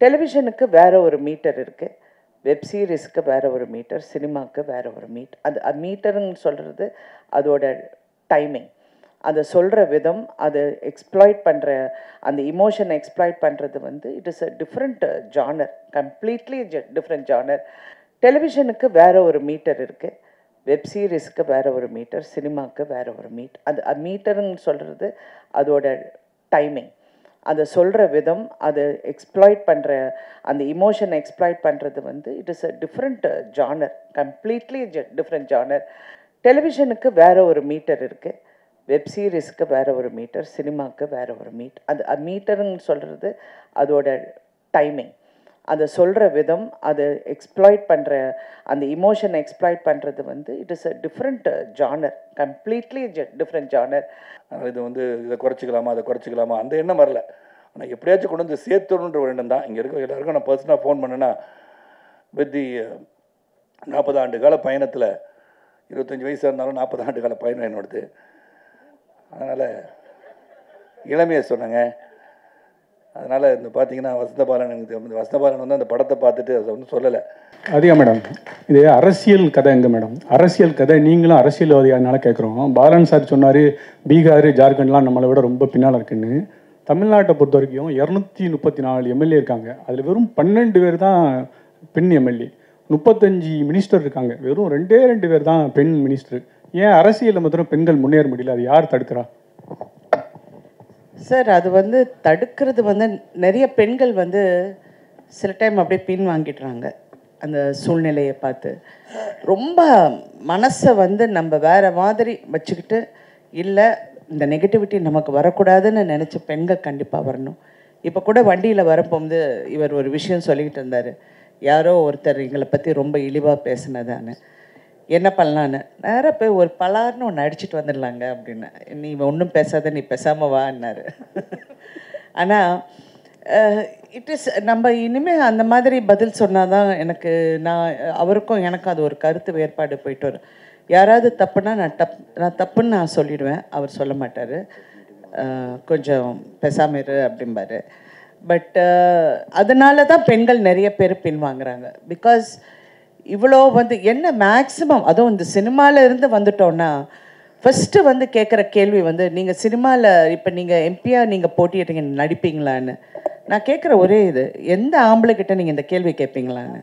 டெலிவிஷனுக்கு வேற ஒரு மீட்டர் இருக்குது, வெப் சீரிஸ்க்கு வேற ஒரு மீட்டர், சினிமாவுக்கு வேற ஒரு அது மீட்டருன்னு சொல்கிறது அதோட டைமிங், அதை சொல்கிற விதம், அதை எக்ஸ்ப்ளாய்ட் பண்ணுற அந்த இமோஷனை எக்ஸ்ப்ளாய்ட் பண்ணுறது வந்து it is a different genre, completely different genre. டெலிவிஷனுக்கு வேற ஒரு மீட்டர் இருக்குது, வெப் சீரிஸ்க்கு வேற ஒரு மீட்டர், சினிமாவுக்கு வேற ஒரு அது மீட்டருன்னு சொல்கிறது அதோட டைமிங், அதை சொல்கிற விதம், அதை எக்ஸ்ப்ளாய்ட் பண்ணுற அந்த இமோஷனை எக்ஸ்ப்ளாய்ட் பண்ணுறது வந்து it is a different genre, completely different genre. டெலிவிஷனுக்கு வேற ஒரு மீட்டர் இருக்குது, வெப் சீரிஸ்க்கு வேற ஒரு மீட்டர், சினிமாவுக்கு வேற ஒரு அது மீட்டருன்னு சொல்கிறது அதோட டைமிங், அதை சொல்கிற விதம், அதை எக்ஸ்ப்ளாய்ட் பண்ணுற அந்த இமோஷனை எக்ஸ்ப்ளாய்ட் பண்ணுறது வந்து it is a different genre, completely different genre. இது வந்து இதை குறைச்சிக்கலாமா அதை குறைச்சிக்கலாமா அந்த எண்ணம் வரல. ஆனால் எப்படியாச்சும் கொண்டு வந்து சேர்த்துணுன்ற ஒரு எண்ணம் தான். இங்கே இருக்க எல்லாருக்கும் நான் பர்சனலாக ஃபோன் பண்ணேன்னா வித் தி 40 ஆண்டு கால பயணத்தில் 25 வயசாக இருந்தாலும் 40 ஆண்டு கால பயணம் என்னோடது. அதனால் இளமையை சொன்னாங்க. அதனால் இந்த பார்த்தீங்கன்னா வசந்தபாலன், எனக்கு வசந்தபாலன் வந்து அந்த படத்தை பார்த்துட்டு அதை வந்து சொல்லலை. அதிகா மேடம், இது அரசியல் கதை எங்கே மேடம்? அரசியல் கதை, நீங்களும் அரசியல்வாதியானால கேட்குறோம். பாலன் சார் சொன்னார் பீகார் ஜார்க்கண்ட்லாம் நம்மளை விட ரொம்ப பின்னால் இருக்குன்னு. தமிழ்நாட்டை பொறுத்த வரைக்கும் 234 எம்எல்ஏ இருக்காங்க, அதில் வெறும் 12 பேர் தான் பெண் எம்எல்ஏ. 35 மினிஸ்டர் இருக்காங்க, வெறும் 2 பேர் தான் பெண் மினிஸ்டர். ஏன் அரசியலில் மாத்திரம் பெண்கள் முன்னேற முடியல? அது யார் தடுக்கிறா? சார், அது வந்து தடுக்கிறது வந்து நிறைய பெண்கள் வந்து சில டைம் அப்படியே பின் வாங்கிடுறாங்க. அந்த சூழ்நிலையை பார்த்து ரொம்ப மனசை வந்து நம்ம வேறு மாதிரி வச்சுக்கிட்டு, இல்லை இந்த நெகட்டிவிட்டி நமக்கு வரக்கூடாதுன்னு நினச்ச பெண்கள் கண்டிப்பாக வரணும். இப்போ கூட வண்டியில் வரப்போகும்போது இவர் ஒரு விஷயம் சொல்லிக்கிட்டு இருந்தார். யாரோ ஒருத்தர் எங்களை பற்றி ரொம்ப இழிவாக பேசினதான்னு. என்ன பண்ணலான்னு நேராக போய் ஒரு பலார்னு ஒன்று அடிச்சுட்டு வந்துடலாங்க அப்படின்னு. நீ ஒன்றும் பேசாத, நீ பேசாமல் வான்னாரு. ஆனால் இட் இஸ் நம்ம இனிமேல் அந்த மாதிரி பதில் சொன்னால் தான் எனக்கு, அவருக்கும் எனக்கும் அது ஒரு கருத்து வேறுபாடு போயிட்டு வரும். யாராவது தப்புனா நான் தப்புன்னு நான் சொல்லிடுவேன், அவர் சொல்ல மாட்டார். கொஞ்சம் பேசாமல் இரு அப்படிம்பாரு. பட் அதனால தான் பெண்கள் நிறைய பேர் பின்வாங்குறாங்க. பிகாஸ் இவ்வளோ வந்து என்ன மேக்ஸிமம், அதுவும் இந்த சினிமாவில் இருந்து வந்துட்டோன்னா ஃபஸ்ட்டு வந்து கேட்குற கேள்வி வந்து, நீங்கள் சினிமாவில் இப்போ நீங்கள் எம்பியாக நீங்கள் போட்டியிட்டீங்க, நடிப்பீங்களான்னு. நான் கேட்குற ஒரே இது, எந்த ஆம்பளைக்கிட்ட நீங்கள் இந்த கேள்வி கேட்பீங்களான்னு.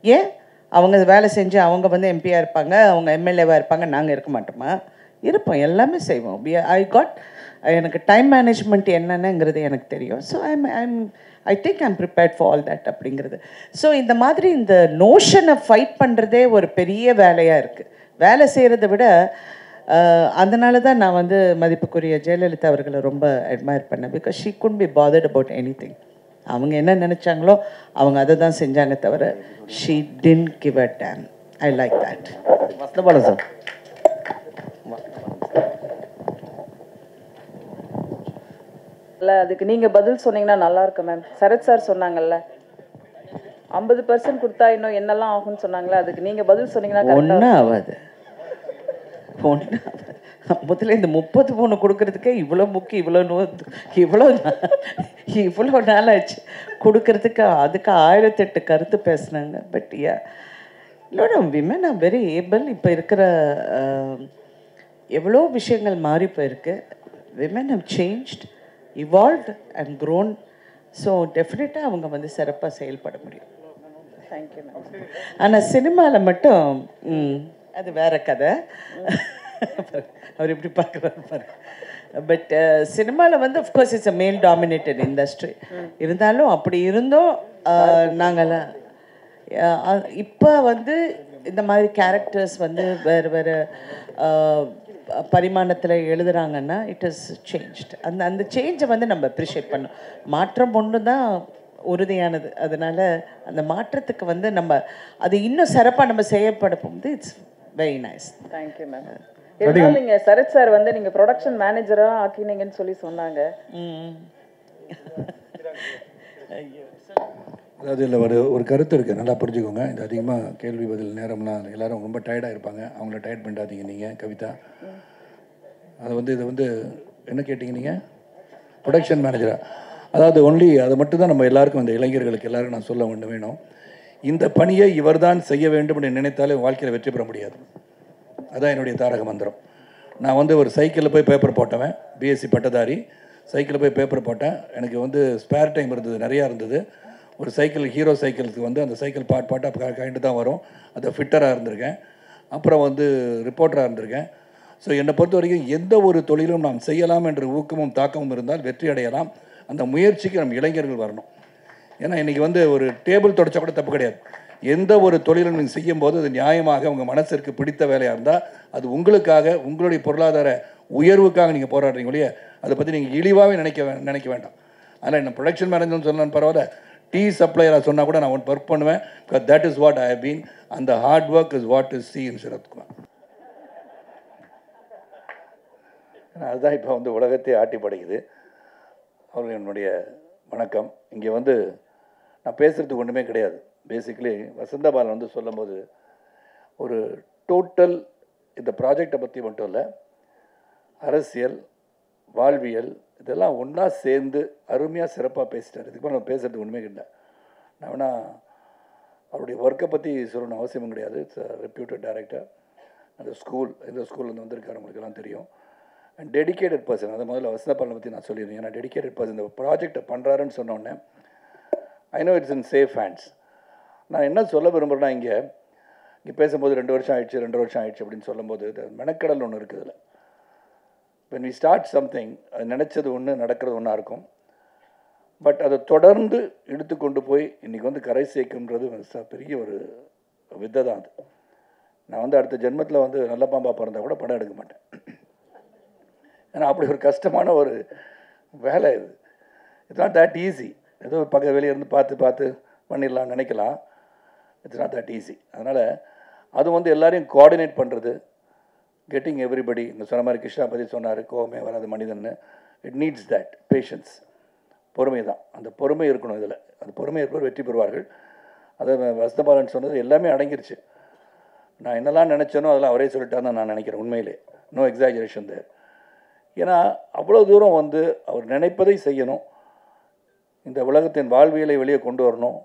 ஏன் அவங்க வேலை செஞ்சு அவங்க வந்து எம்பியாக இருப்பாங்க, அவங்க எம்எல்ஏவாக இருப்பாங்க, நாங்கள் இருக்க மாட்டோமா? இருப்போம், எல்லாமே செய்வோம். எனக்கு டைம் மேனேஜ்மெண்ட் என்னென்னங்கிறது எனக்கு தெரியும். So I think I'm prepared for all that அப்படிங்கிறது. ஸோ இந்த மாதிரி இந்த நோஷனை ஃபைட் பண்ணுறதே ஒரு பெரிய வேலையாக இருக்குது. வேலை செய்கிறத விட அதனால தான் நான் வந்து மதிப்புக்குரிய ஜெயலலிதா அவர்களை ரொம்ப அட்மையர் பண்ணேன். Because she could be bothered about anything. அவங்க என்ன நினச்சாங்களோ அவங்க அதை தான் செஞ்சாங்க தவிர she didn't give a damn. I like that. Vasanthabalan sir, இல்லை அதுக்கு நீங்கள் பதில் சொன்னீங்கன்னா நல்லாயிருக்கும் மேம். சரத் சார் சொன்னாங்கல்ல 50% கொடுத்தா இன்னும் என்னெல்லாம் ஆகும்னு சொன்னாங்களே, அதுக்கு நீங்கள் பதில் சொன்னீங்கன்னா ஒன்றும் ஆகாது. முதல்ல இந்த 33 கொடுக்கறதுக்கே இவ்வளோ புக்கு இவ்வளோ நாள் ஆச்சு கொடுக்கறதுக்கு. அதுக்கு 1008 கருத்து பேசுனாங்க. பட் இல்லைடா, விமன் ஆர் வெரி ஏபிள். இப்போ இருக்கிற எவ்வளோ விஷயங்கள் மாறி போயிருக்கு. Women have changed, evolved and grown. So டெஃபினட்டாக அவங்க வந்து சிறப்பாக செயல்பட முடியும். Thank you ma'am. ஆனால் சினிமாவில் மட்டும் அது வேற கதை. அவர் எப்படி பார்க்குறாரு பாருங்க. பட் சினிமாவில் வந்து அஃப்கோர்ஸ் இட்ஸ் அ மேல் டாமினேட்டட் இண்டஸ்ட்ரி. இருந்தாலும் அப்படி இருந்தும் நாங்கள்லாம் இப்போ வந்து இந்த மாதிரி கேரக்டர்ஸ் வந்து வேறு வேறு பரிமாணத்தில் எழுதுகிறாங்கன்னா இட் இஸ் சேஞ்ச்டு. அந்த சேஞ்சை வந்து நம்ம அப்ரிஷியேட் பண்ணோம். மாற்றம் ஒன்று தான் உறுதியானது. அதனால் அந்த மாற்றத்துக்கு வந்து நம்ம அது இன்னும் சிறப்பாக நம்ம செய்யப்பட போகுது. It's very nice. Thank you ma'am. இருந்தாலும் நீங்கள் சரத் சார் வந்து நீங்கள் ப்ரொடக்ஷன் மேனேஜராக ஆக்கினீங்கன்னு சொல்லி சொன்னாங்க. அதாவது இல்லை ஒரு கருத்து இருக்குது, நல்லா புரிஞ்சுக்கோங்க. இது அதிகமாக கேள்வி பதில் நேரம்னா எல்லோரும் ரொம்ப டயர்டாக இருப்பாங்க, அவங்கள டயர்ட் பண்ணாதீங்க. நீங்கள் கவிதா அதை வந்து இதை வந்து என்ன கேட்டிங்க நீங்கள்? ப்ரொடக்ஷன் மேனேஜரா? அதாவது ஒன்லி அதை மட்டும்தான் நம்ம எல்லாருக்கும், அந்த இளைஞர்களுக்கு எல்லாருக்கும் நான் சொல்ல வேணும். இந்த பணியை இவர்தான் செய்ய வேண்டும் என்று நினைத்தாலே வாழ்க்கையில் வெற்றி பெற முடியாது. அதான் என்னுடைய தாரக மந்திரம். நான் வந்து ஒரு சைக்கிளில் போய் பேப்பர் போட்டவன், பிஎஸ்சி பட்டதாரி. சைக்கிளில் போய் பேப்பர் போட்டேன். எனக்கு வந்து ஸ்பேர் டைம் இருந்தது, நிறையா இருந்தது. ஒரு சைக்கிள், ஹீரோ சைக்கிளுக்கு வந்து அந்த சைக்கிள் பாட்டாக கைண்டு தான் வரும். அதை ஃபிட்டராக இருந்திருக்கேன். அப்புறம் வந்து ரிப்போர்ட்டராக இருந்திருக்கேன். ஸோ என்னை பொறுத்த வரைக்கும் எந்த ஒரு தொழிலும் நாம் செய்யலாம் என்ற ஊக்கமும் தாக்கமும் இருந்தால் வெற்றி அடையலாம். அந்த முயற்சிக்கு நம்ம இளைஞர்கள் வரணும். ஏன்னா இன்றைக்கி வந்து ஒரு டேபிள் தொடச்சா கூட தப்பு கிடையாது. எந்த ஒரு தொழிலும் நீங்கள் செய்யும்போது அது நியாயமாக உங்கள் மனசிற்கு பிடித்த வேலையாக இருந்தால் அது உங்களுக்காக, உங்களுடைய பொருளாதார உயர்வுக்காக நீங்கள் போராடுறீங்க இல்லையா, அதை பற்றி நீங்கள் இழிவாகவே நினைக்க வேண்டாம். அதனால் என்ன ப்ரொடக்ஷன் மேனேஜர்னு சொன்னான்னு பரவாயில்ல, டீ சப்ளையராக சொன்னால் கூட நான் ஒர்க் பண்ணுவேன். Because that is what I have been. அந்த hard work is what is see in Sarathkumar. அதுதான் இப்போ வந்து உலகத்தை ஆட்டி படைக்குது. அவர்கள் என்னுடைய வணக்கம். இங்கே வந்து நான் பேசுகிறதுக்கு ஒன்றுமே கிடையாது. பேசிக்கலி வசந்தபாலன் வந்து சொல்லும்போது ஒரு டோட்டல் இந்த ப்ராஜெக்டை பற்றி மட்டும் இல்லை, அரசியல், வாழ்வியல் இதெல்லாம் ஒன்றா சேர்ந்து அருமையாக சிறப்பாக பேசிட்டார். இதுக்கு மேலே நம்ம பேசுகிறதுக்கு ஒன்றுமே இல்லை. நான் வேணால் அவருடைய ஒர்க்கை பற்றி சொல்லணும் அவசியமும் கிடையாது. It's reputed director. அந்த ஸ்கூல், எந்த ஸ்கூல்லேருந்து வந்திருக்காரு உங்களுக்கெல்லாம் தெரியும். And dedicated person. அதை முதல்ல வசந்தபாலனை பற்றி நான் சொல்லியிருந்தேன். ஏன்னா டெடிக்கேட்டட் பர்சன் இந்த ப்ராஜெக்டை பண்ணுறாருன்னு சொன்னோடனே I know it's in safe hands. நான் என்ன சொல்ல விரும்புகிறேன்னா, இங்கே பேசும்போது 2 வருஷம் ஆயிடுச்சு அப்படின்னு சொல்லும்போது மெனக்கடல் ஒன்று இருக்குது. இதில் when we start something, அது நினச்சது ஒன்று, நடக்கிறது ஒன்றா இருக்கும். பட் அதை தொடர்ந்து இழுத்து கொண்டு போய் இன்றைக்கி வந்து கரை சேர்க்குன்றது பெரிய ஒரு வித்தை தான். அது நான் வந்து அடுத்த ஜென்மத்தில் வந்து நல்ல பாம்பா பிறந்தால் கூட படம் எடுக்க மாட்டேன். ஏன்னா அப்படி ஒரு கஷ்டமான ஒரு வேலை இது. It's not that easy. ஏதோ பக்க வெளியே இருந்து பார்த்து பண்ணிடலாம் நினைக்கலாம். It's not that easy. அதனால் அது வந்து எல்லாரையும் கோஆர்டினேட் பண்ணுறது, கெட்டிங் எவ்ரிபடி. இந்த சொன்ன மாதிரி கிருஷ்ணா பற்றி சொன்னார், கோவமே வராது மனிதன்னு. இட் நீட்ஸ் தட் பேஷன்ஸ், பொறுமை தான். அந்த பொறுமை இருக்கணும் இதில். அந்த பொறுமை இருப்பவர் வெற்றி பெறுவார்கள். அதை வசந்தபாலன் சொன்னது எல்லாமே அடங்கிருச்சு. நான் என்னெல்லாம் நினச்சேனோ அதெல்லாம் அவரே சொல்லிட்டான்னு நான் நினைக்கிறேன். உண்மையிலே நோ எக்ஸாஜரேஷன் தேர். ஏன்னா அவ்வளோ தூரம் வந்து அவர் நினைப்பதை செய்யணும். இந்த உலகத்தின் வாழ்வியலை வெளியே கொண்டு வரணும்.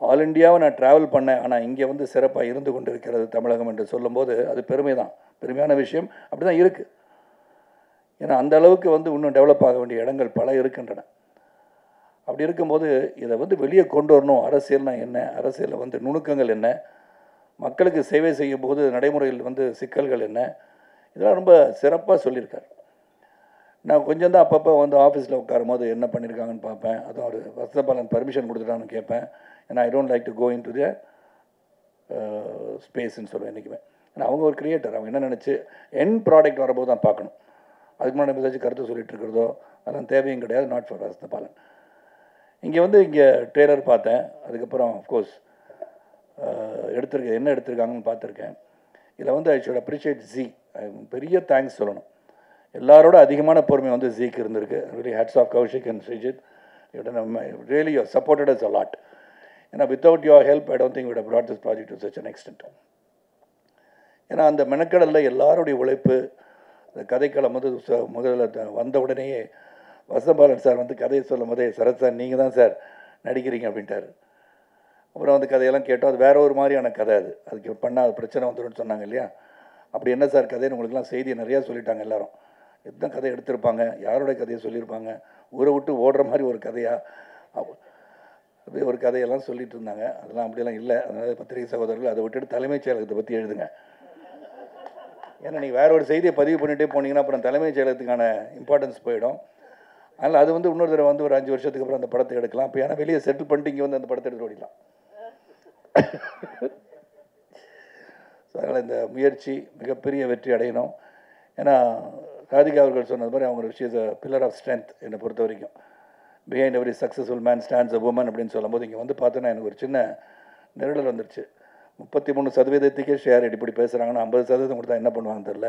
ஆல் இண்டியாவை நான் ட்ராவல் பண்ணேன், ஆனால் இங்கே வந்து சிறப்பாக இருந்து கொண்டு இருக்கிறது தமிழகம் என்று சொல்லும்போது அது பெருமை தான். பெருமையான விஷயம். அப்படி தான் இருக்குது. ஏன்னா அந்த அளவுக்கு வந்து இன்னும் டெவலப் ஆக வேண்டிய இடங்கள் பல இருக்கின்றன. அப்படி இருக்கும்போது இதை வந்து வெளியே கொண்டு வரணும். அரசியல்னா என்ன, அரசியலில் வந்து நுணுக்கங்கள் என்ன, மக்களுக்கு சேவை செய்யும் போது நடைமுறையில் வந்து சிக்கல்கள் என்ன, இதெல்லாம் ரொம்ப சிறப்பாக சொல்லியிருக்கார். நான் கொஞ்சம் தான் அப்பப்போ வந்து ஆஃபீஸில் உட்காரும் போது என்ன பண்ணியிருக்காங்கன்னு பார்ப்பேன். அதுவும் ஒரு வசந்தபாலன் பர்மிஷன் கொடுத்துட்டான்னு கேட்பேன். ஏன்னா I don't like to go into the ஸ்பேஸ்ன்னு சொல்லுவேன் என்றைக்குமே. ஏன்னா அவங்க ஒரு கிரியேட்டர். அவங்க என்ன நினச்சி என் ப்ராடக்ட் வரும்போது தான் பார்க்கணும். அதுக்கு முன்னாடி ஏதாச்சும் கருத்து சொல்லிட்டு இருக்கிறதோ அதெல்லாம் தேவையும் கிடையாது. Not for Vasanthabalan. இங்கே வந்து இங்கே ட்ரெய்லர் பார்த்தேன். அதுக்கப்புறம் அஃப்கோர்ஸ் என்ன எடுத்திருக்காங்கன்னு பார்த்துருக்கேன். இதில் வந்து ஐ ஷுட் அப்ரிஷியேட் ஜி. பெரிய தேங்க்ஸ் சொல்லணும். எல்லாரோட அதிகமான பொறுமை வந்து ஜிக்கு இருந்திருக்கு. Really hats off Kaushik and Sreejith. Really you supported us a lot. ஏன்னா without your help I don't think we would have brought this project to such an extent. ஏன்னா அந்த மெனக்கடலில் எல்லாருடைய உழைப்பு. இந்த கதைக்களம் வந்து முதல்ல வந்த உடனேயே வசந்தபாலன் சார் வந்து கதையை சொல்லும் போதே, சரத் சார் நீங்கள் தான் சார் நடிக்கிறீங்க அப்படின்ட்டார். அப்புறம் வந்து கதையெல்லாம் கேட்டோம். அது வேற ஒரு மாதிரியான கதை. அதுக்கு பண்ணால் அது பிரச்சனை வந்துடும் சொன்னாங்க இல்லையா. அப்படி என்ன சார் கதைன்னு உங்களுக்குலாம் செய்தியை நிறையா சொல்லிட்டாங்க எல்லாரும். எத்தனை கதை எடுத்திருப்பாங்க, யாரோட கதையை சொல்லியிருப்பாங்க, ஊரை விட்டு ஓடுற மாதிரி ஒரு கதையாக அப்படியே ஒரு கதையெல்லாம் சொல்லிட்டு இருந்தாங்க. அதெல்லாம் அப்படியெல்லாம் இல்லை. அதனால் பத்திரிகை சகோதரர்கள் அதை விட்டுட்டு தலைமைச் செயலகத்தை பற்றி எழுதுங்க. ஏன்னா நீங்கள் வேற ஒரு செய்தியை பதிவு பண்ணிகிட்டே போனீங்கன்னா அப்புறம் தலைமைச் செயலகத்துக்கான இம்பார்ட்டன்ஸ் போயிடும். அதனால் அது வந்து இன்னொரு தடவை வந்து ஒரு 5 வருஷத்துக்கு அப்புறம் அந்த படத்தை எடுக்கலாம். இப்போ ஏன்னா வெளியே செட்டில் பண்ணிட்டு இங்கே வந்து அந்த படத்தை எடுத்து ஓடிக்கலாம். ஸோ அதனால் இந்த முயற்சி மிகப்பெரிய வெற்றி அடையணும். ஏன்னா ராதிகா அவர்கள் சொன்னது மாதிரி அவங்க விஷயம் பில்லர் ஆஃப் ஸ்ட்ரென்த். என்னை பொறுத்த வரைக்கும் behind every successful man stands a woman அப்படின்னு சொல்லும்போது இங்கே வந்து பார்த்தோன்னா எனக்கு ஒரு சின்ன நெருடல் வந்துருச்சு. 33% ஷேர் இப்படி பேசுகிறாங்கன்னா 50% கொடுத்தா என்ன பண்ணுவாங்கன்னு தெரில.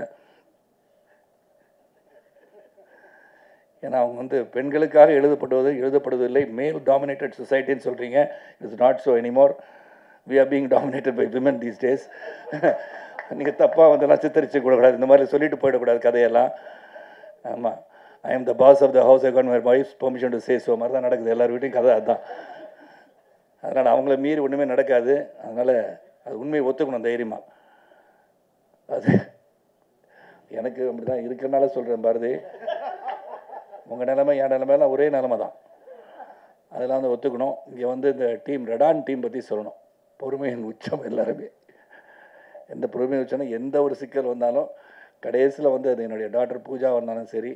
ஏன்னா அவங்க வந்து பெண்களுக்காக எழுதப்படுவதில்லை, மேல் டாமினேட்டட் சொசைட்டின்னு சொல்கிறீங்க. It's not so anymore. We are being dominated by women these days. நீங்கள் தப்பாக வந்தெல்லாம் சித்தரிச்சு கூடக்கூடாது. இந்த மாதிரி சொல்லிட்டு போயிடக்கூடாது கதையெல்லாம். ஆமாம். I am the boss of the house, I got my wife's permission to say so மாதிரி தான் நடக்குது எல்லார் வீட்டையும் கதை அதுதான். அதனால் அவங்கள மீறி ஒன்றுமே நடக்காது. அதனால் அது உண்மையை ஒத்துக்கணும் தைரியமாக. அது எனக்கு அப்படி தான் இருக்கிறனால சொல்கிறேன் பாரதி, உங்கள் நிலைமை என் நிலைமையெல்லாம் ஒரே நிலைமை தான். அதெல்லாம் வந்து ஒத்துக்கணும். இங்கே வந்து இந்த டீம் ரெடான் டீம் பற்றி சொல்லணும். பொறுமையின் உச்சம் எல்லாருமே. எந்த பொறுமையை உச்சம்னா எந்த ஒரு சிக்கல் வந்தாலும் கடைசியில் வந்து அது என்னுடைய டாக்டர் பூஜா வந்தாலும் சரி,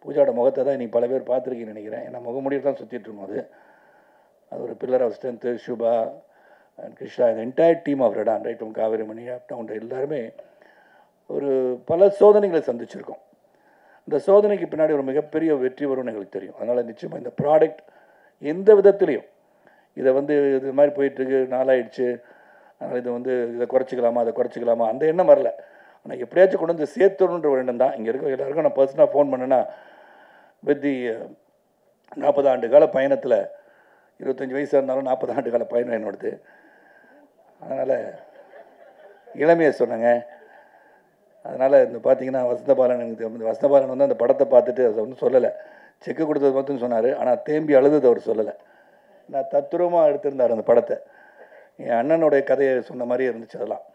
பூஜாவோட முகத்தை தான் இன்றைக்கி பல பேர் பார்த்துருக்கீங்கன்னு நினைக்கிறேன். ஏன்னா முகமுடியில் தான் சுற்றிட்டு இருக்கோம். அது ஒரு pillar of strength. Suba and Krishna, இந்த entire team of Radaan, right from Kaverimani up down, எல்லாருமே ஒரு பல சோதனைகளை சந்திச்சிருக்கோம். இந்த சோதனைக்கு பின்னாடி ஒரு மிகப்பெரிய வெற்றி வரும்னு எங்களுக்கு தெரியும். அதனால் நிச்சயமாக இந்த ப்ராடக்ட் எந்த விதத்துலேயும் இதை வந்து இது மாதிரி போயிட்டுருக்கு, நாளாயிடுச்சு, அதனால் இது வந்து இதை குறைச்சிக்கலாமா அதை குறைச்சிக்கலாமா அந்த எண்ணம் வரல. ஆனால் எப்படியாச்சும் கொண்டு வந்து சேர்த்துணுன்ற ஒரு எண்ணம் தான். இங்கே இருக்க எல்லாருக்கும் நான் பர்சனலாக ஃபோன் பண்ணேன்னா, வித் தி 40 ஆண்டு கால பயணத்தில் 25 வயசாக இருந்தாலும் 40 ஆண்டு கால பயணம் என்னோடது. அதனால் இளமையை சொன்னாங்க. அதனால் இந்த பார்த்தீங்கன்னா வசந்தபாலன், எனக்கு வசந்தபாலன் வந்து அந்த படத்தை பார்த்துட்டு அதை வந்து சொல்லலை, செக்கு கொடுத்தது மட்டும் சொன்னார். ஆனால் தேம்பி அழுதது அவர் சொல்லலை. நான் தத்துரூபமாக எடுத்திருந்தார் அந்த படத்தை. என் அண்ணனுடைய கதையை சொன்ன மாதிரி இருந்துச்சு. அதெல்லாம்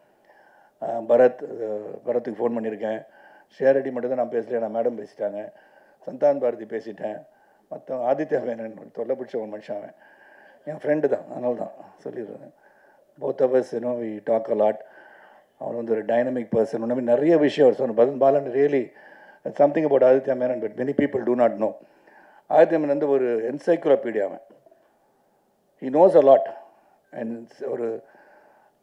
பரத்துக்கு ஃபோன் பண்ணியிருக்கேன். ஷேரடி மட்டும் தான் நான் பேசல, நான் மேடம் பேசிட்டாங்க. சந்தான் பாரதி பேசிட்டேன். மற்ற ஆதித்யா மேனன் தொல்லை பிடிச்ச ஒரு மனுஷன், அவன் என் ஃப்ரெண்டு தான். அதனால தான் சொல்லிடுறேன். Both of us we talk a lot. அவன் வந்து ஒரு டைனமிக் பர்சன். உண்மை நிறைய விஷயம் அவர் சொன்ன Balan really something about Aditya Menon but many people do not know. Aditya Menon வந்து ஒரு என்சைக்ளோபீடியா. அவன் he knows a lot. And ஒரு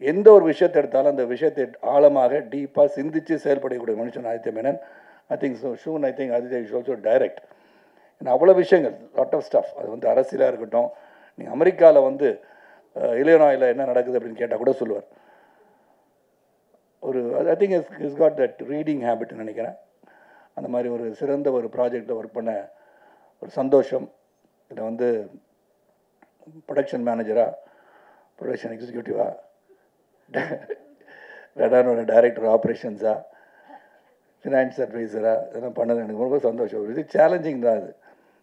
எந்த ஒரு விஷயத்தை எடுத்தாலும் அந்த விஷயத்தை ஆழமாக டீப்பாக சிந்தித்து செயல்படக்கூடிய மனுஷன் Aditya Menon. I think soon I think Aditya is also direct. ஏன்னா அவ்வளோ விஷயங்கள், லாட் ஆஃப் ஸ்டஃப். அது வந்து அரசியலாக இருக்கட்டும், நீங்கள் அமெரிக்காவில் வந்து இலினாயில் என்ன நடக்குது அப்படின்னு கேட்டால் கூட சொல்லுவார். ஒரு I think is got that reading ஹேபிட்னு நினைக்கிறேன். அந்த மாதிரி ஒரு சிறந்த ஒரு ப்ராஜெக்டில் ஒர்க் பண்ண ஒரு சந்தோஷம். இதில் வந்து ப்ரொடக்ஷன் மேனேஜராக, ப்ரொடக்ஷன் எக்ஸிக்யூட்டிவாக, ரெடானோட டைரக்டர் ஆப்ரேஷன்ஸாக, ஃபினான்ஸ் அட்வைசராக இதெல்லாம் பண்ணது எனக்கு ரொம்ப சந்தோஷம். இது சேலஞ்சிங் தான்.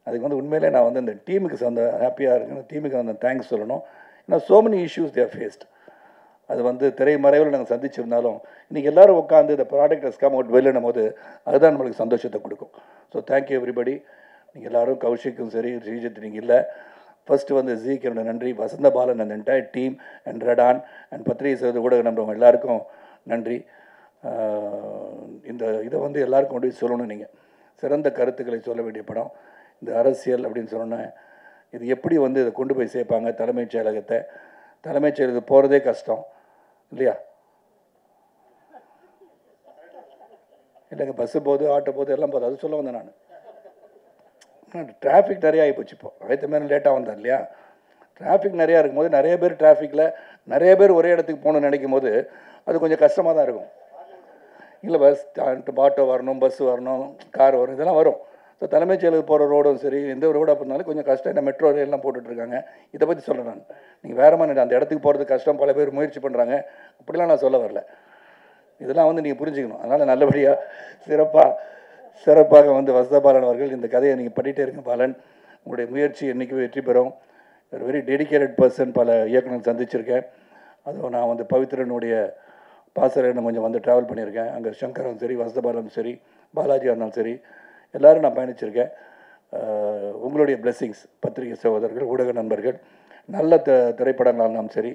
அதுக்கு வந்து உண்மையிலே நான் வந்து இந்த டீமுக்கு ஹாப்பியாக இருக்கேன். டீமுக்கு வந்து தேங்க்ஸ் சொல்லணும். ஏன்னா so many issues they faced. அது வந்து திரைமறைவில் நாங்கள் சந்திச்சிருந்தாலும் இன்றைக்கி எல்லோரும் உட்காந்து இந்த ப்ராடக்ட் ஹஸ் கம் அவுட் வெல்லுன்னும் போது அதுதான் நம்மளுக்கு சந்தோஷத்தை கொடுக்கும். So thank you everybody. நீங்கள் எல்லோரும், கௌஷிக்கும் சரி, ஸ்ரீஜித் நீங்கள் இல்லை, ஃபஸ்ட்டு வந்து ஜீக்கு என்னோட நன்றி, வசந்தபாலன் அந்த என்டையர் டீம் அண்ட் ரெடான் அண்ட் பத்திரிகை செய்வது கூட நம்புறவங்க எல்லாருக்கும் நன்றி. இந்த இதை வந்து எல்லாருக்கும் கொண்டு போய் சொல்லணும். நீங்கள் சிறந்த கருத்துக்களை சொல்ல வேண்டிய படம். இந்த அரசியல் அப்படின்னு சொன்னேன், இது எப்படி வந்து இதை கொண்டு போய் சேர்ப்பாங்க தலைமைச் செயலகத்தை? தலைமைச் செயலகத்துக்கு போகிறதே கஷ்டம் இல்லையா? இல்லைங்க, பஸ்ஸு போகுது, ஆட்டோ போகுது, எல்லாம் போகுது. அது சொல்ல வந்தேன் நான். டிராஃபிக் நிறையா ஆகிப்போச்சு. இப்போ அடுத்த மாதிரி லேட்டாக வந்தேன் இல்லையா? டிராஃபிக் நிறையா இருக்கும்போது நிறைய பேர் டிராஃபிக்கில் நிறைய பேர் ஒரே இடத்துக்கு போகணுன்னு நினைக்கும் போது அது கொஞ்சம் கஷ்டமாக தான் இருக்கும். இல்லை பஸ் ஆட்டோ வரணும், பஸ்ஸு வரணும், கார் வரும், இதெல்லாம் வரும். ஸோ தலைமைச் செயலகம் போகிற ரோடும் சரி, எந்த ரோடாக இருந்தாலும் கொஞ்சம் கஷ்டம். என்ன மெட்ரோ ரயிலெலாம் போட்டுட்ருக்காங்க. இதை பற்றி சொல்கிறேன் நான். நீங்கள் வேறு மாதிரி அந்த இடத்துக்கு போகிறது கஷ்டம், பல பேர் முயற்சி பண்ணுறாங்க, அப்படிலாம் நான் சொல்ல வரல. இதெல்லாம் வந்து நீங்கள் புரிஞ்சுக்கணும். அதனால் நல்லபடியாக சிறப்பாக வந்து வசந்தபாலன் அவர்கள் இந்த கதையை நீங்கள் பண்ணிகிட்டே இருங்க பாலன். உங்களுடைய முயற்சி என்றைக்குமே வெற்றி பெறும். ஒரு வெரி டெடிக்கேட்டட் பர்சன். பல இயக்குனர் சந்திச்சிருக்கேன். அதுவும் நான் வந்து பவித்ரனுடைய பாசறைன்னு கொஞ்சம் வந்து ட்ராவல் பண்ணியிருக்கேன். அங்கே சங்கரும் சரி, வசந்தபாலனும் சரி, பாலாஜியாக இருந்தாலும் சரி, எல்லோரும் நான் பயணிச்சிருக்கேன். உங்களுடைய பிளெஸ்ஸிங்ஸ், பத்திரிகை சகோதரர்கள், ஊடக நண்பர்கள், நல்ல திரைப்படங்களாக இருந்தாலும் சரி,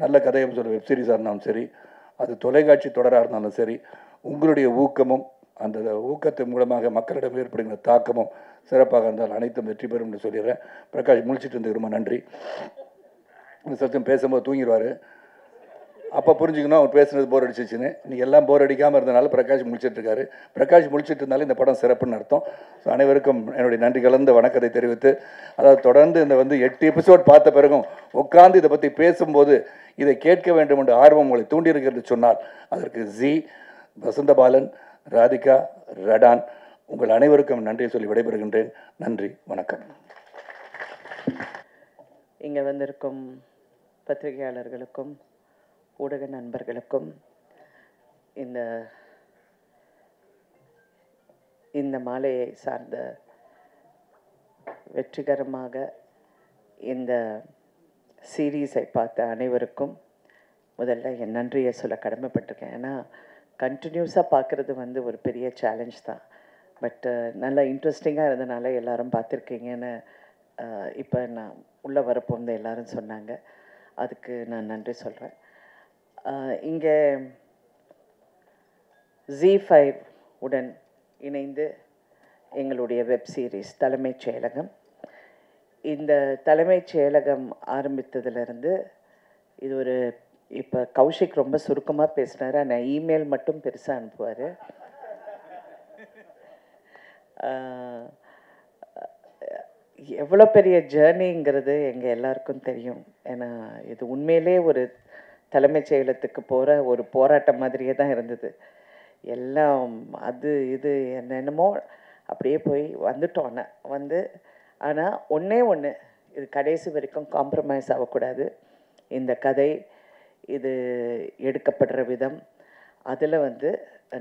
நல்ல கதையும் சொல்ல வெப்சீரிஸாக இருந்தாலும் சரி, அது தொலைக்காட்சி தொடராக இருந்தாலும் சரி, உங்களுடைய ஊக்கமும் அந்த ஊக்கத்தின் மூலமாக மக்களிடம் ஏற்படுகிற தாக்கமும் சிறப்பாக இருந்தால் அனைத்தும் வெற்றி பெறும் என்று சொல்லிடுறேன். பிரகாஷ் முழிச்சிட்டு இருந்தது ரொம்ப நன்றி. இந்த சத்தம் பேசும்போது தூங்கிடுவார். அப்போ புரிஞ்சுக்கணும் அவர் பேசுனது போர் அடிச்சிச்சுன்னு. இன்றைக்கி எல்லாம் போர் அடிக்காமல் இருந்தனால பிரகாஷ் முழிச்சிட்ருக்காரு. பிரகாஷ் முழிச்சிட்டு இருந்தாலும் இந்த படம் சிறப்புன்னு அர்த்தம். ஸோ அனைவருக்கும் என்னுடைய நன்றி கலந்த வணக்கத்தை தெரிவித்து, அதாவது தொடர்ந்து இந்த வந்து 8 எபிசோட் பார்த்த பிறகும் உட்கார்ந்து இதை பற்றி பேசும்போது இதை கேட்க வேண்டும் என்று ஆர்வம் உங்களை தூண்டியிருக்கிறது சொன்னால் அதற்கு ஜி, வசந்தபாலன், ராதிகா, ரெடான் உங்கள் அனைவருக்கும் நன்றியை சொல்லி விடைபெறுகின்றேன். நன்றி, வணக்கம். இங்கே வந்திருக்கும் பத்திரிகையாளர்களுக்கும் ஊடக நண்பர்களுக்கும் இந்த மாலையை சார்ந்த வெற்றிகரமாக இந்த சீரீஸை பார்த்த அனைவருக்கும் முதல்ல என் நன்றியை சொல்ல கடமைப்பட்டிருக்கேன். ஏன்னா கண்டினியூஸாக பார்க்குறது வந்து ஒரு பெரிய சேலஞ்ச் தான். பட் நல்லா இன்ட்ரெஸ்டிங்காக இருந்தனால எல்லாரும் பார்த்துருக்கீங்கன்னு இப்போ நான் உள்ளே வரப்போந்து எல்லாரும் சொன்னாங்க. அதுக்கு நான் நன்றி சொல்கிறேன். இங்கே ZEE5 உடன் இணைந்து எங்களுடைய வெப் சீரிஸ் தலைமைச் செயலகம், இந்த தலைமைச் செயலகம் ஆரம்பித்ததுலேருந்து இது ஒரு இப்போ கௌஷிக் ரொம்ப சுருக்கமாக பேசினார். ஆனால் இமெயில் மட்டும் பெருசாக அனுப்புவார். எவ்வளோ பெரிய ஜேர்னிங்கிறது எங்கள் எல்லாருக்கும் தெரியும். ஏன்னா இது உண்மையிலே ஒரு தலைமைச் செயலகத்துக்கு போகிற ஒரு போராட்டம் மாதிரியே தான் இருந்தது. எல்லாம் அது இது என்னென்னமோ அப்படியே போய் வந்துட்டோம். ஆனால் ஒன்றே ஒன்று, இது கடைசி வரைக்கும் காம்ப்ரமைஸ் ஆகக்கூடாது. இந்த கதை, இது எடுக்கப்படுற விதம், அதில் வந்து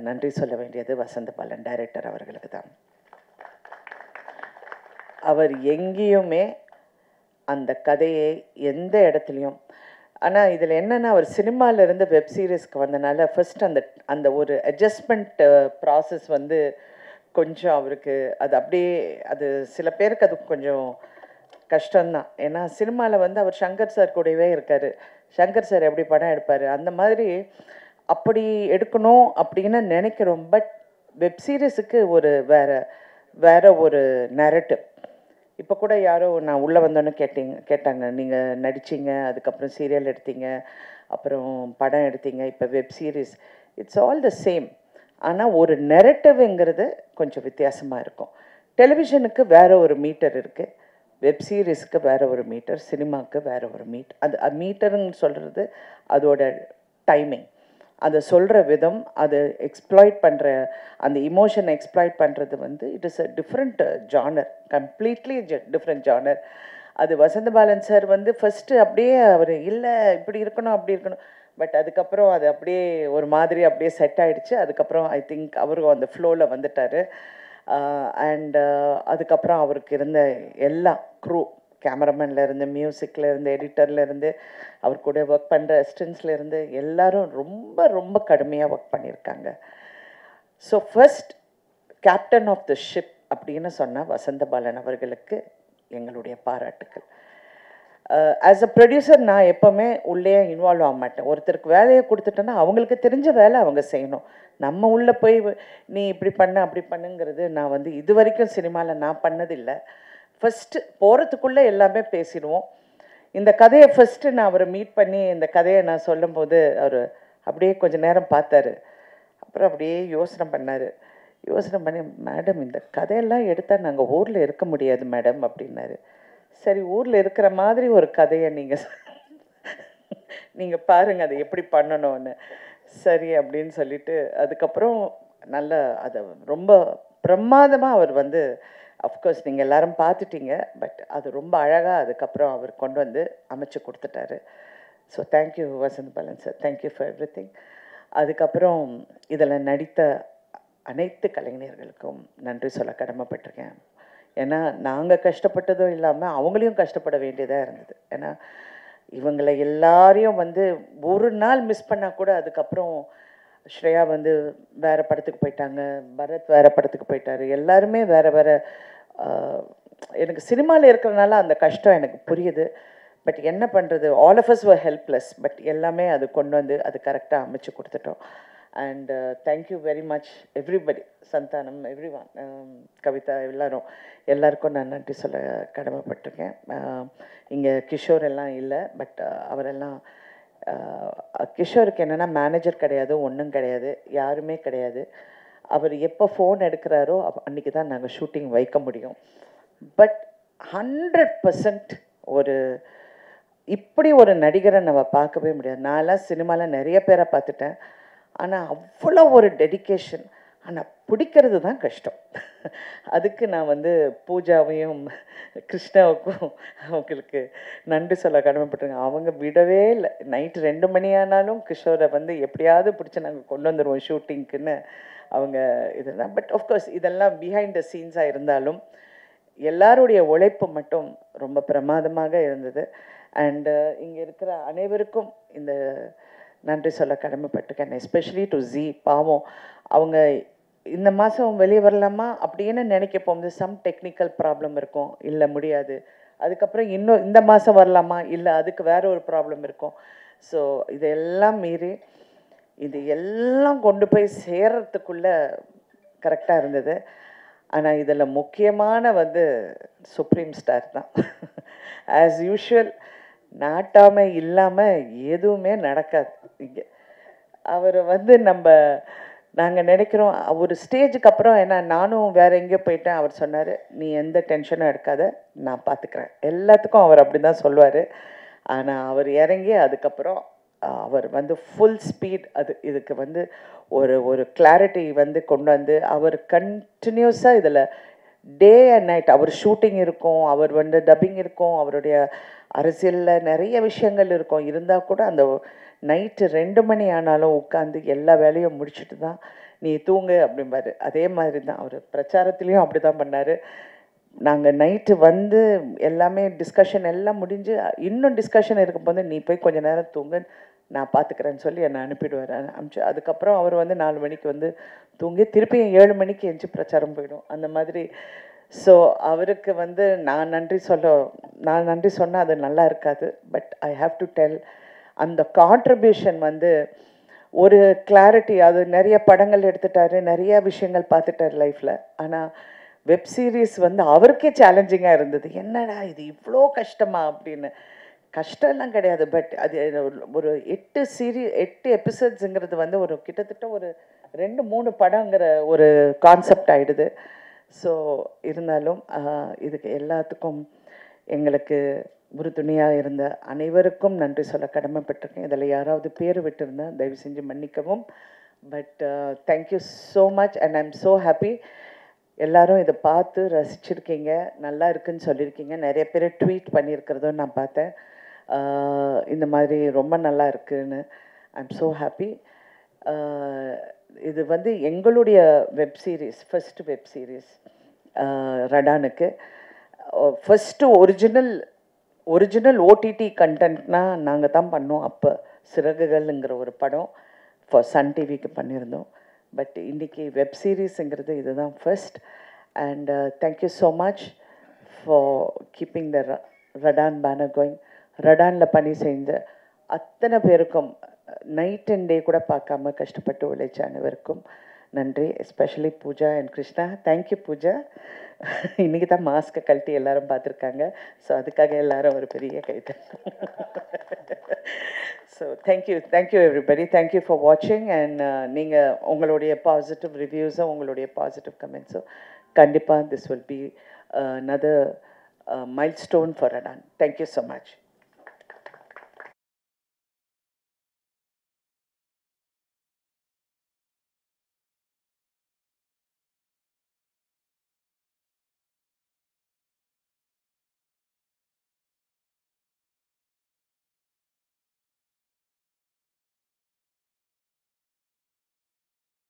நன்றி சொல்ல வேண்டியது வசந்த பாலன் டைரக்டர் அவர்களுக்கு தான். அவர் எங்கேயுமே அந்த கதையை எந்த இடத்துலையும், ஆனால் இதில் என்னென்னா அவர் சினிமாவிலேருந்து வெப் சீரிஸ்க்கு வந்தனால ஃபர்ஸ்ட் அந்த ஒரு அட்ஜஸ்ட்மெண்ட் ப்ராசஸ் வந்து கொஞ்சம் அவருக்கு அது அப்படியே, அது சில பேருக்கு அது கொஞ்சம் கஷ்டம்தான். ஏன்னா சினிமாவில் வந்து அவர் சங்கர் சார் கூடவே இருக்கார். சங்கர் சார் எப்படி படம் எடுப்பார், அந்த மாதிரி அப்படி எடுக்கணும் அப்படின்னு நினைக்கிறோம். பட் வெப் சீரிஸுக்கு ஒரு வேற ஒரு நரேட்டிவ். இப்போ கூட யாரோ நான் உள்ளே வந்தோன்னு கேட்டாங்க, நீங்கள் நடிச்சிங்க, அதுக்கப்புறம் சீரியல் எடுத்தீங்க, அப்புறம் படம் எடுத்தீங்க, இப்போ web series, it's all the same. ஆனால் ஒரு நெரட்டிவ்ங்கிறது கொஞ்சம் வித்தியாசமாக இருக்கும். டெலிவிஷனுக்கு வேறு ஒரு மீட்டர் இருக்குது, வெப் சீரிஸுக்கு வேறு ஒரு மீட்டர், சினிமாவுக்கு வேறு ஒரு மீட்டர். அது மீட்டருன்னு சொல்கிறது அதோட டைமிங், அதை சொல்கிற விதம், அதை எக்ஸ்ப்ளாய்ட் பண்ணுற அந்த இமோஷனை எக்ஸ்ப்ளாய்ட் பண்ணுறது வந்து it is a different genre, completely different genre. அது வசந்த பாலன் சார் வந்து ஃபஸ்ட்டு அப்படியே அவர் இல்லை இப்படி இருக்கணும் அப்படி இருக்கணும், பட் அதுக்கப்புறம் அது அப்படியே ஒரு மாதிரி அப்படியே செட் ஆகிடுச்சு. அதுக்கப்புறம் ஐ திங்க் அவரும் அந்த ஃப்ளோவில் வந்துட்டார். அண்ட் அதுக்கப்புறம் அவருக்கு இருந்த எல்லா க்ரூ, கேமராமேன்லேருந்து, மியூசிக்லேருந்து, எடிட்டர்லேருந்து, அவர் கூட ஒர்க் பண்ணுற அசிஸ்டன்ஸ்லேருந்து எல்லாரும் ரொம்ப ரொம்ப கடுமையாக ஒர்க் பண்ணியிருக்காங்க. So first captain of the ship அப்படின்னு சொன்னால் வசந்த பாலன் அவர்களுக்கு எங்களுடைய பாராட்டுக்கள். ஆஸ் அ ப்ரொடியூசர் நான் எப்போவுமே உள்ளே இன்வால்வ் ஆக மாட்டேன். ஒருத்தருக்கு வேலையை கொடுத்துட்டேன்னா அவங்களுக்கு தெரிஞ்ச வேலை அவங்க செய்யணும். நம்ம உள்ளே போய் நீ இப்படி பண்ண அப்படி பண்ணுங்கிறது நான் வந்து இது வரைக்கும் சினிமாவில் நான் பண்ணதில்லை. ஃபஸ்ட்டு போகிறதுக்குள்ளே எல்லாமே பேசிடுவோம். இந்த கதையை ஃபஸ்ட்டு நான் அவரை மீட் பண்ணி இந்த கதையை நான் சொல்லும்போது அவர் அப்படியே கொஞ்சம் நேரம் பார்த்தாரு. அப்புறம் அப்படியே யோசனை பண்ணி, மேடம் இந்த கதையெல்லாம் எடுத்தால் நாங்கள் ஊரில் இருக்க முடியாது மேடம் அப்படின்னாரு. சரி, ஊரில் இருக்கிற மாதிரி ஒரு கதையை நீங்கள் பாருங்கள் அதை எப்படி பண்ணணும்னு. சரி அப்படின்னு சொல்லிட்டு அதுக்கப்புறம் நல்ல அதை ரொம்ப பிரமாதமாக அவர் வந்து, அஃப்கோர்ஸ் நீங்கள் எல்லாரும் பார்த்துட்டீங்க, பட் அது ரொம்ப அழகாக அதுக்கப்புறம் அவர் கொண்டு வந்து அமைச்சு கொடுத்துட்டாரு. So thank you Vasanth Balan sir, thank you for everything. அதுக்கப்புறம் இதில் நடித்த அனைத்து கலைஞர்களுக்கும் நன்றி சொல்ல கடமைப்பட்டிருக்கேன். ஏன்னா நாங்கள் கஷ்டப்பட்டதும் இல்லாமல் அவங்களையும் கஷ்டப்பட வேண்டியதாக இருந்தது. ஏன்னா இவங்களை எல்லாரையும் வந்து ஒரு நாள் மிஸ் பண்ணால் கூட அதுக்கப்புறம் ஸ்ரேயா வந்து வேறு படத்துக்கு போயிட்டாங்க, பரத் வேறு படத்துக்கு போயிட்டார், எல்லாருமே வேறு எனக்கு சினிமாவில் இருக்கிறனால அந்த கஷ்டம் எனக்கு புரியுது. பட் என்ன பண்ணுறது, all of us are helpless. But எல்லாமே அது கொண்டு வந்து அது கரெக்டாக அமைச்சு கொடுத்துட்டோம். And thank you very much everybody, Santhanam, everyone, Kavitha, எல்லாருக்கும் நான் நன்றி சொல்ல கடமைப்பட்டிருக்கேன். இங்கே கிஷோர் எல்லாம் இல்லை, பட் அவரெல்லாம், கிஷோருக்கு என்னென்னா மேனேஜர் கிடையாது, ஒன்றும் கிடையாது, யாருமே கிடையாது. அவர் எப்போ ஃபோன் எடுக்கிறாரோ அன்றைக்கி தான் நாங்கள் ஷூட்டிங் வைக்க முடியும். பட் 100% இப்படி ஒரு நடிகரை நம்ம பார்க்கவே முடியாது. நான்லாம் சினிமாவில் நிறைய பேரை பார்த்துட்டேன், ஆனால் அவ்வளோ ஒரு டெடிக்கேஷன், ஆனால் பிடிக்கிறது தான் கஷ்டம். அதுக்கு நான் வந்து பூஜாவையும் கிருஷ்ணாவுக்கும் அவங்களுக்கு நன்றி சொல்ல கடமைப்பட்டிருக்கேன். அவங்க விடவே இல்லை. நைட்டு 2 மணி ஆனாலும் கிஷோரை வந்து எப்படியாவது பிடிச்சி நாங்கள் கொண்டு வந்துடுவோம் ஷூட்டிங்க்குன்னு அவங்க இதெல்லாம். பட் ஆஃப்கோர்ஸ் இதெல்லாம் பிஹைண்ட் த சீன்ஸாக இருந்தாலும் எல்லாருடைய உழைப்பு மட்டும் ரொம்ப பிரமாதமாக இருந்தது. அண்டு இங்கே இருக்கிற அனைவருக்கும் இந்த நன்றி சொல்ல கடமைப்பட்டிருக்கேன். Especially to ji. பாவம் அவங்க இந்த மாதம் வெளியே வரலாமா அப்படின்னு நினைக்க போகும்போது சம் டெக்னிக்கல் ப்ராப்ளம் இருக்கும், இல்லை முடியாது. அதுக்கப்புறம் இன்னும் இந்த மாதம் வரலாமா, இல்லை அதுக்கு வேற ஒரு ப்ராப்ளம் இருக்கும். ஸோ இதெல்லாம் மீறி இது எல்லாம் கொண்டு போய் சேர்றதுக்குள்ளே கரெக்டாக இருந்தது. ஆனால் இதில் முக்கியமான சுப்ரீம் ஸ்டார் தான். ஆஸ் யூஷுவல் நாட்டாமல் இல்லாமல் எதுவுமே நடக்காது இங்கே. அவர் நாங்கள் நினைக்கிறோம் ஒரு ஸ்டேஜுக்கு அப்புறம், ஏன்னா நானும் வேறு எங்கேயோ போயிட்டேன், அவர் சொன்னார் நீ எந்த டென்ஷனும் எடுக்காத, நான் பார்த்துக்கிறேன். எல்லாத்துக்கும் அவர் அப்படி தான் சொல்லுவார். ஆனால் அவர் இறங்கி அதுக்கப்புறம் அவர் ஃபுல் ஸ்பீட் இதுக்கு ஒரு கிளாரிட்டி கொண்டு வந்து அவர் கண்டினியூஸாக இதில் டே அண்ட் நைட் அவர் ஷூட்டிங் இருக்கும், அவர் டப்பிங் இருக்கும், அவருடைய அரசியலில் நிறைய விஷயங்கள் இருக்கும். இருந்தால் கூட அந்த நைட்டு 2 மணி ஆனாலும் உட்காந்து எல்லா வேலையும் முடிச்சுட்டு தான் நீ தூங்கு அப்படிம்பாரு. அதே மாதிரி தான் அவர் பிரச்சாரத்துலேயும் அப்படி தான் பண்ணார். நாங்கள் நைட்டு எல்லாமே டிஸ்கஷன் எல்லாம் முடிஞ்சு இன்னும் டிஸ்கஷன் இருக்கும்போது நீ போய் கொஞ்சம் நேரம் தூங்கு, நான் பார்த்துக்கிறேன்னு சொல்லி என்னை அனுப்பிடுவார். அதுக்கப்புறம் அவர் 4 மணிக்கு தூங்கி திருப்பியும் 7 மணிக்கு எஞ்சி பிரச்சாரம் போயிடும் அந்த மாதிரி. ஸோ அவருக்கு நான் நன்றி சொன்னால் அது நல்லா இருக்காது. But I have to tell, அந்த கான்ட்ரிபியூஷன் ஒரு கிளாரிட்டி. அது நிறைய படங்கள் எடுத்துட்டாரு, நிறைய விஷயங்கள் பார்த்துட்டார் லைஃப்பில். ஆனால் வெப் சீரிஸ் அவருக்கே சேலஞ்சிங்காக இருந்தது. என்னடா இது இவ்வளோ கஷ்டமா அப்படின்னு. கஷ்டம்லாம் கிடையாது, பட் அது ஒரு 8 எபிசோட்ஸுங்கிறது ஒரு கிட்டத்தட்ட ஒரு 2-3 படங்கிற ஒரு கான்செப்ட் ஆகிடுது. ஸோ இருந்தாலும் இதுக்கு எல்லாத்துக்கும் எங்களுக்கு உறுதுணையாக இருந்த அனைவருக்கும் நன்றி சொல்ல கடமைப்பட்டிருக்கேன். இதில் யாராவது பேர் விட்டுருந்தேன் தயவு செஞ்சு மன்னிக்கவும். But thank you so much and I am so happy. எல்லாரும் இதை பார்த்து ரசிச்சிருக்கீங்க, நல்லா இருக்குன்னு சொல்லியிருக்கீங்க. நிறைய பேர் ட்வீட் பண்ணியிருக்கிறதும் நான் பார்த்தேன், இந்த மாதிரி ரொம்ப நல்லா இருக்குன்னு. I am so happy. இது எங்களுடைய web series, first web series ரடானுக்கு. ஃபஸ்ட்டு ஒரிஜினல் ஓடிடி கண்டென்ட்னா நாங்கள் தான் பண்ணோம். அப்போ சிறகுகள்ங்கிற ஒரு படம் ஃபார் சன் டிவிக்கு பண்ணியிருந்தோம். பட் இன்றைக்கி வெப் சீரிஸுங்கிறது இதுதான் first. And thank you so much for keeping the Radaan banner going. ரடானில் பணி செஞ்ச அத்தனை பேருக்கும் நைட் அண்ட் டே கூட பார்க்காம கஷ்டப்பட்டு உழைச்ச அனைவருக்கும் நன்றி. Especially Pooja and Krishna. Thank you Pooja. இன்றைக்கி தான் மாஸ்க்கை கழட்டி எல்லாரும் பார்த்துருக்காங்க. ஸோ அதுக்காக எல்லாரும் ஒரு பெரிய கைது. So thank you everybody. Thank you for வாட்சிங். அண்ட் நீங்கள் உங்களுடைய பாசிட்டிவ் ரிவ்யூஸும் உங்களுடைய பாசிட்டிவ் கமெண்ட்ஸும் கண்டிப்பாக this will be another milestone for Radan. Thank you so much.